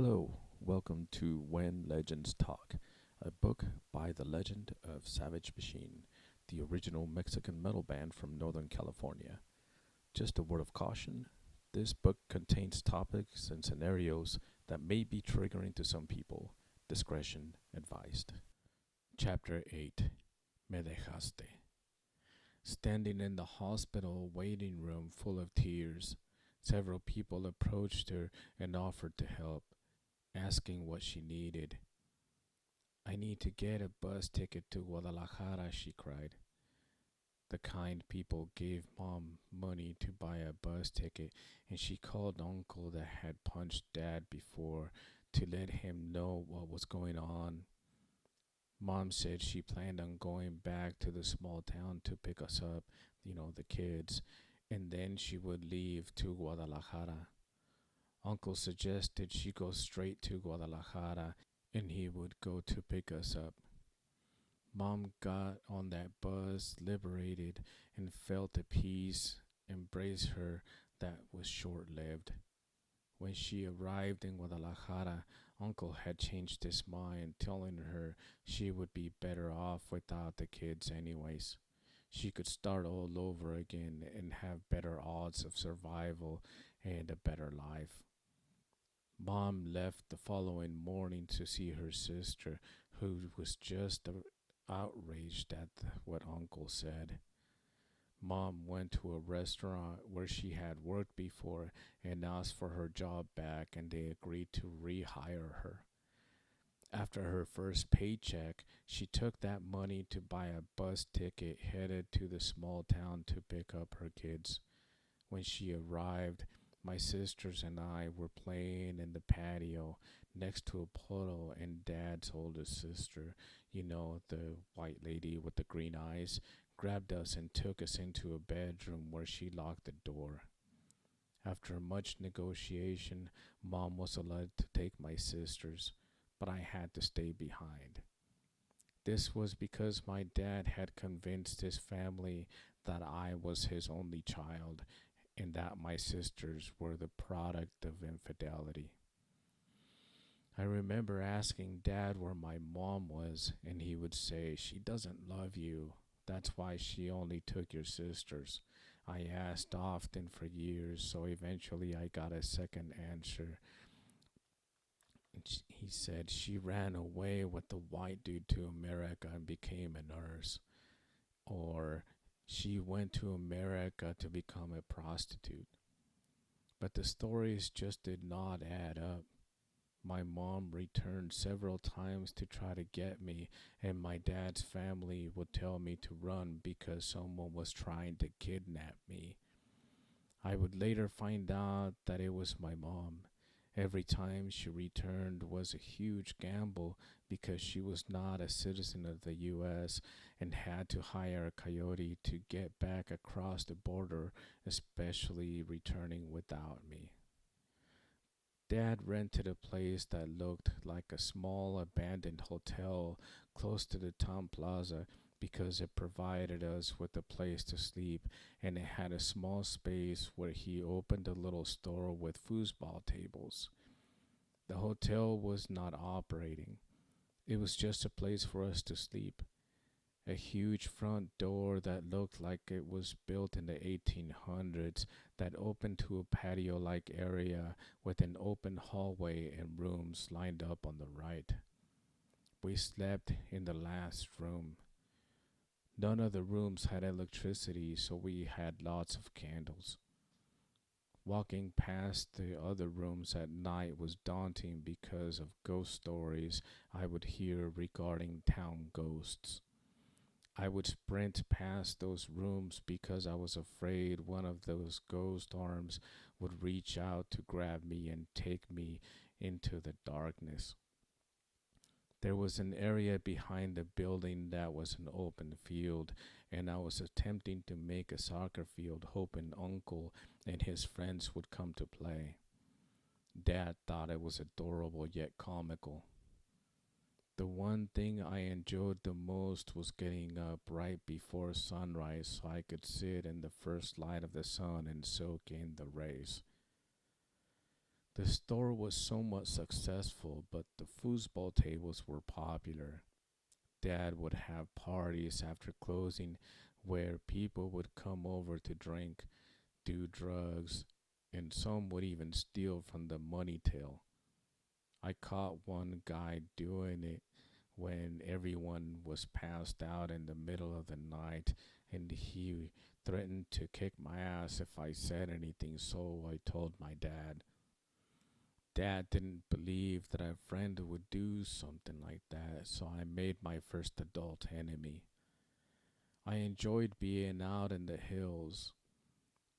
Hello, welcome to When Legends Talk, a book by the legend of Savage Machine, the original Mexican metal band from Northern California. Just a word of caution, this book contains topics and scenarios that may be triggering to some people. Discretion advised. Chapter 8 Me Dejaste. Standing in the hospital waiting room full of tears, several people approached her and offered to help, asking what she needed. I need to get a bus ticket to Guadalajara, she cried. The kind people gave Mom money to buy a bus ticket, and she called Uncle that had punched Dad before to let him know what was going on. Mom said she planned on going back to the small town to pick us up, the kids, and then she would leave to Guadalajara. Uncle suggested she go straight to Guadalajara and he would go to pick us up. Mom got on that bus, liberated, and felt a peace embrace her that was short lived. When she arrived in Guadalajara, Uncle had changed his mind, telling her she would be better off without the kids, anyways. She could start all over again and have better odds of survival and a better life. Mom left the following morning to see her sister, who was just outraged at what Uncle said. Mom went to a restaurant where she had worked before and asked for her job back, and they agreed to rehire her. After her first paycheck, she took that money to buy a bus ticket headed to the small town to pick up her kids. When she arrived, my sisters and I were playing in the patio next to a puddle, and Dad's oldest sister, the white lady with the green eyes, grabbed us and took us into a bedroom where she locked the door. After much negotiation, Mom was allowed to take my sisters, but I had to stay behind. This was because my dad had convinced his family that I was his only child and that my sisters were the product of infidelity. I remember asking Dad where my mom was, and he would say, "She doesn't love you. That's why she only took your sisters." I asked often for years, so eventually I got a second answer. He said she ran away with the white dude to America and became a nurse. Or she went to America to become a prostitute. But the stories just did not add up. My mom returned several times to try to get me, and my dad's family would tell me to run because someone was trying to kidnap me. I would later find out that it was my mom. Every time she returned was a huge gamble because she was not a citizen of the U.S. and had to hire a coyote to get back across the border, especially returning without me. Dad rented a place that looked like a small abandoned hotel close to the town plaza because it provided us with a place to sleep, and it had a small space where he opened a little store with foosball tables. The hotel was not operating. It was just a place for us to sleep. A huge front door that looked like it was built in the 1800s that opened to a patio-like area with an open hallway and rooms lined up on the right. We slept in the last room. None of the rooms had electricity, so we had lots of candles. Walking past the other rooms at night was daunting because of ghost stories I would hear regarding town ghosts. I would sprint past those rooms because I was afraid one of those ghost arms would reach out to grab me and take me into the darkness. There was an area behind the building that was an open field, and I was attempting to make a soccer field hoping Uncle and his friends would come to play. Dad thought it was adorable yet comical. The one thing I enjoyed the most was getting up right before sunrise so I could sit in the first light of the sun and soak in the rays. The store was somewhat successful, but the foosball tables were popular. Dad would have parties after closing where people would come over to drink, do drugs, and some would even steal from the money till. I caught one guy doing it when everyone was passed out in the middle of the night, and he threatened to kick my ass if I said anything, so I told my dad. Dad didn't believe that a friend would do something like that, so I made my first adult enemy. I enjoyed being out in the hills.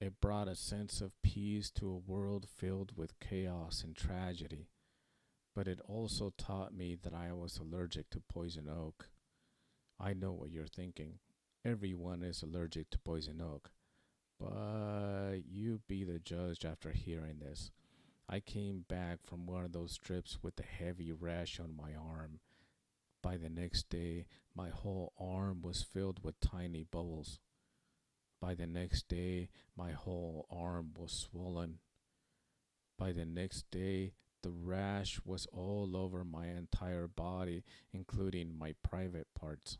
It brought a sense of peace to a world filled with chaos and tragedy, but it also taught me that I was allergic to poison oak. I know what you're thinking. Everyone is allergic to poison oak, but you be the judge after hearing this. I came back from one of those trips with a heavy rash on my arm. By the next day, my whole arm was filled with tiny bubbles. By the next day, my whole arm was swollen. By the next day, the rash was all over my entire body, including my private parts.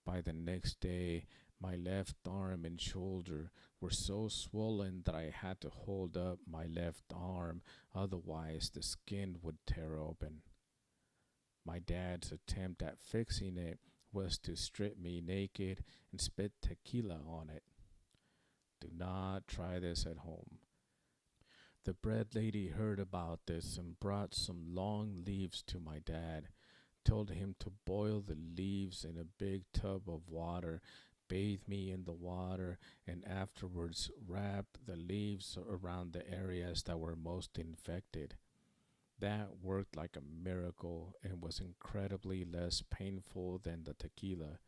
By the next day, my left arm and shoulder were so swollen that I had to hold up my left arm, otherwise, the skin would tear open. My dad's attempt at fixing it was to strip me naked and spit tequila on it. Do not try this at home. The bread lady heard about this and brought some long leaves to my dad, told him to boil the leaves in a big tub of water, bathe me in the water, and afterwards wrap the leaves around the areas that were most infected. That worked like a miracle and was incredibly less painful than the tequila,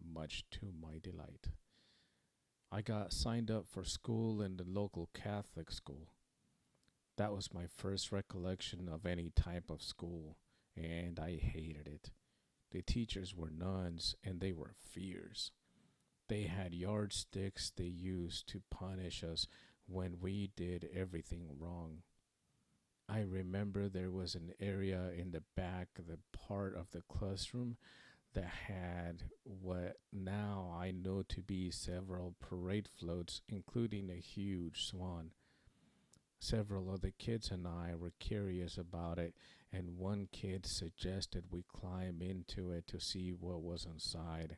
much to my delight. I got signed up for school in the local Catholic school. That was my first recollection of any type of school, and I hated it. The teachers were nuns, and they were fierce. They had yardsticks they used to punish us when we did everything wrong. I remember there was an area in the back, the part of the classroom that had what now I know to be several parade floats, including a huge swan. Several of the kids and I were curious about it, and one kid suggested we climb into it to see what was inside.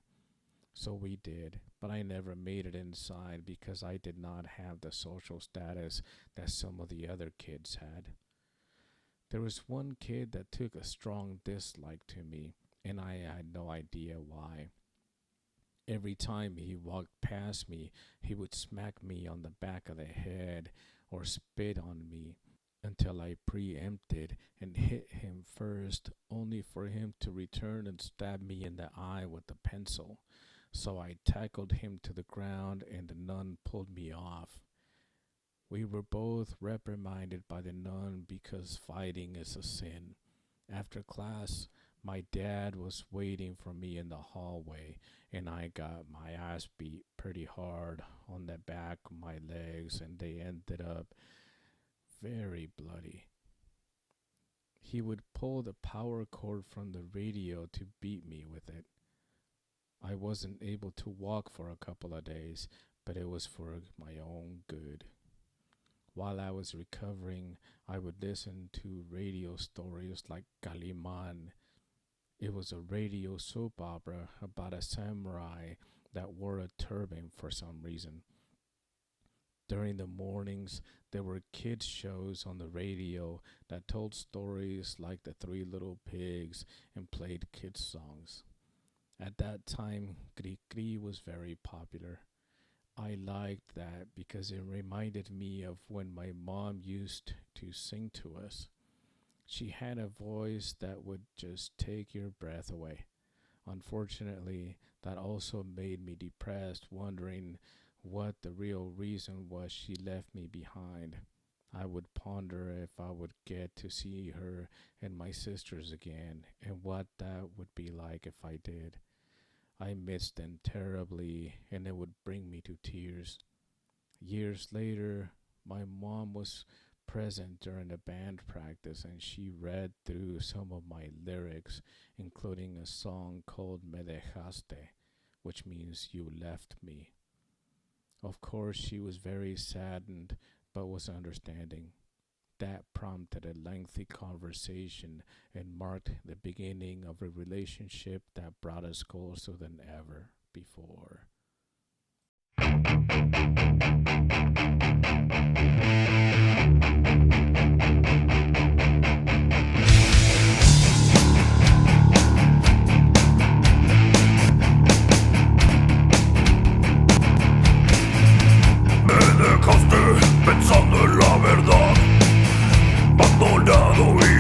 So we did, but I never made it inside because I did not have the social status that some of the other kids had. There was one kid that took a strong dislike to me, and I had no idea why. Every time he walked past me, he would smack me on the back of the head or spit on me until I preempted and hit him first, only for him to return and stab me in the eye with a pencil. So I tackled him to the ground and the nun pulled me off. We were both reprimanded by the nun because fighting is a sin. After class, my dad was waiting for me in the hallway, and I got my ass beat pretty hard on the back of my legs, and they ended up very bloody. He would pull the power cord from the radio to beat me with it. I wasn't able to walk for a couple of days, but it was for my own good. While I was recovering, I would listen to radio stories like Kaliman. It was a radio soap opera about a samurai that wore a turban for some reason. During the mornings, there were kids' shows on the radio that told stories like the Three Little Pigs and played kids' songs. At that time, Gri Gri was very popular. I liked that because it reminded me of when my mom used to sing to us. She had a voice that would just take your breath away. Unfortunately, that also made me depressed, wondering what the real reason was she left me behind. I would ponder if I would get to see her and my sisters again, and what that would be like if I did. I missed them terribly, and it would bring me to tears. Years later, my mom was present during the band practice and she read through some of my lyrics, including a song called Me Dejaste, which means you left me. Of course, she was very saddened but was understanding. That prompted a lengthy conversation and marked the beginning of a relationship that brought us closer than ever before. Me dejaste pensando en la verdad, abandonado y